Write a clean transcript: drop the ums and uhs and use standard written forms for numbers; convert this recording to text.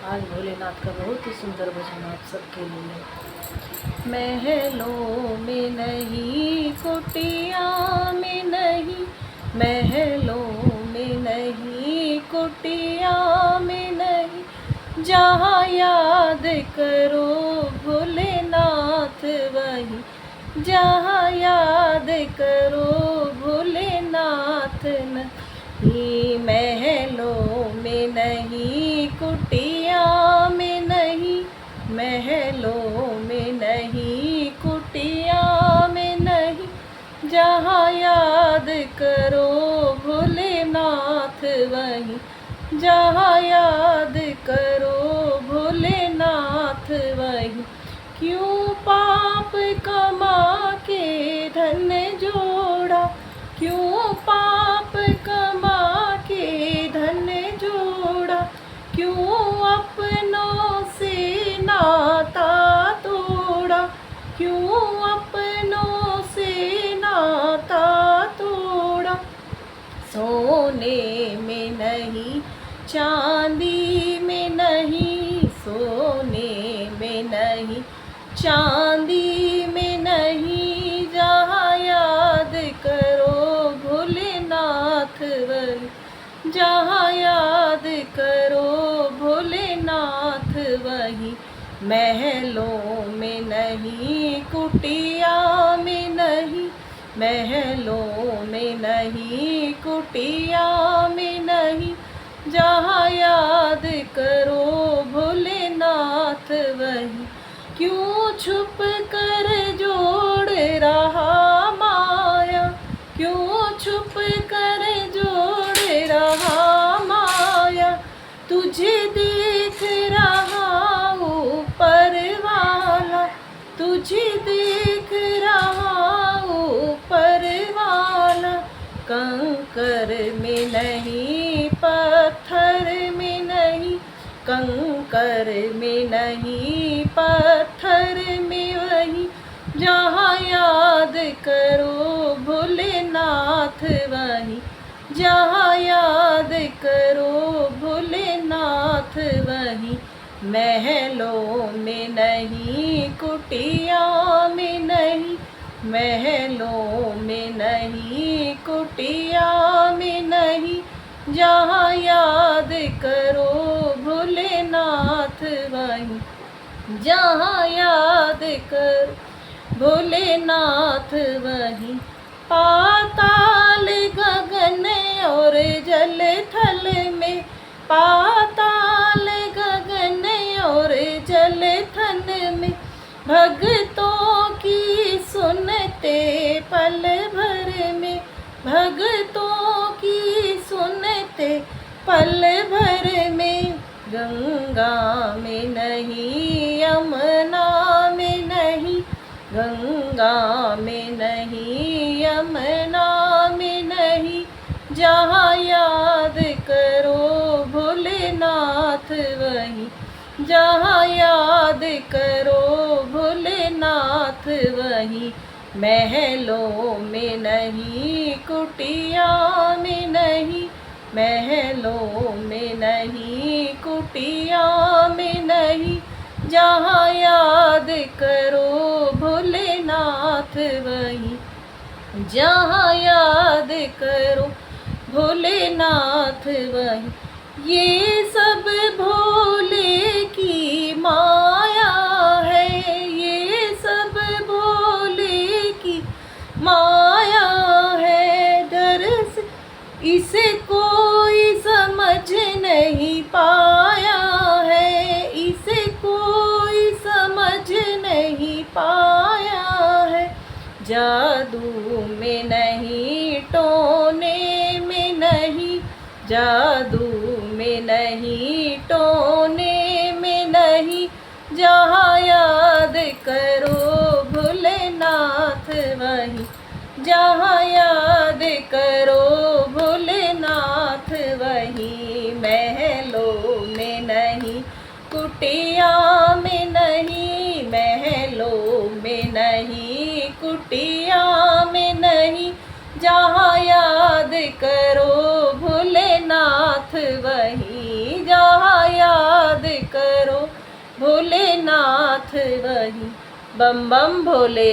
आज भोलेनाथ का बहुत ही सुंदर भजन आप सबके लिए। महलों में नहीं, कुटिया में नहीं, महलों में नहीं, कुटिया में नहीं, जहाँ याद करो भोलेनाथ वहीं, जहाँ याद करो भोलेनाथ नहीं। महलों में नहीं, कुटिया में नहीं, महलों में नहीं, कुटिया में नहीं, जहाँ याद करो भोलेनाथ वहीं, जहाँ याद करो भोलेनाथ वहीं। क्यों पाप कमा के धन जोड़ा, क्यों पाप कमा के धन जोड़ा, क्यों अपनों से नाता तोड़ा, क्यों अपनों से नाता तोड़ा। सोने में नहीं, चांदी में नहीं, सोने में नहीं, चांदी में नहीं, जहाँ याद करो भोलेनाथ वहीं, जहाँ याद करो भोलेनाथ वहीं। महलों में नहीं, कुटिया में नहीं, महलों में नहीं, कुटिया में नहीं, जहाँ याद करो भोलेनाथ वहीं। क्यों छुप कर जोड़ रहा माया, क्यों छुप कर जोड़ रहा माया, तुझे देख रहा ऊपर वाला, तुझे देख रहा ऊपर वाला। कंकर में नहीं, पत्थर में नहीं, कंकर में नहीं, पत्थर में वही, जहाँ याद करो भोलेनाथ वहीं, जहाँ याद करो भोलेनाथ वहीं। महलों में नहीं, कुटिया में नहीं, महलों में नहीं, कुटिया में नहीं, जहाँ याद करो भोलेनाथ वहीं, जहाँ याद कर भोलेनाथ वहीं। पाताल गगन और जल थल में, पाताल गगन और जल थल में, भक्तों की सुनते पल भर में, भक्तों की सुनते पल भर में। गंगा में नहीं, यमुना में नहीं, गंगा में नहीं, यमुना में नहीं, जहाँ याद करो भोलेनाथ वहीं, जहाँ याद करो भोलेनाथ वहीं। महलों में नहीं, कुटिया में नहीं, महलों में नहीं, कुटिया में नहीं, जहाँ याद करो भोलेनाथ वहीं, जहाँ याद करो भोलेनाथ वहीं। ये सब भोले की माया है, ये सब भोले की माया है, डर से इसे कोई समझ नहीं पाया है, इसे कोई समझ नहीं पाया है। जादू में नहीं, टोने में नहीं, जादू में नहीं, टोने में नहीं, जहाँ याद करो भोलेनाथ वहीं, जहाँ याद करो भोलेनाथ वहीं। महलों में नहीं, कुटिया में नहीं, महलों में नहीं, कुटिया में नहीं, जहाँ याद करो भोलेनाथ वहीं, जहाँ याद करो भोलेनाथ वही बम बम भोले।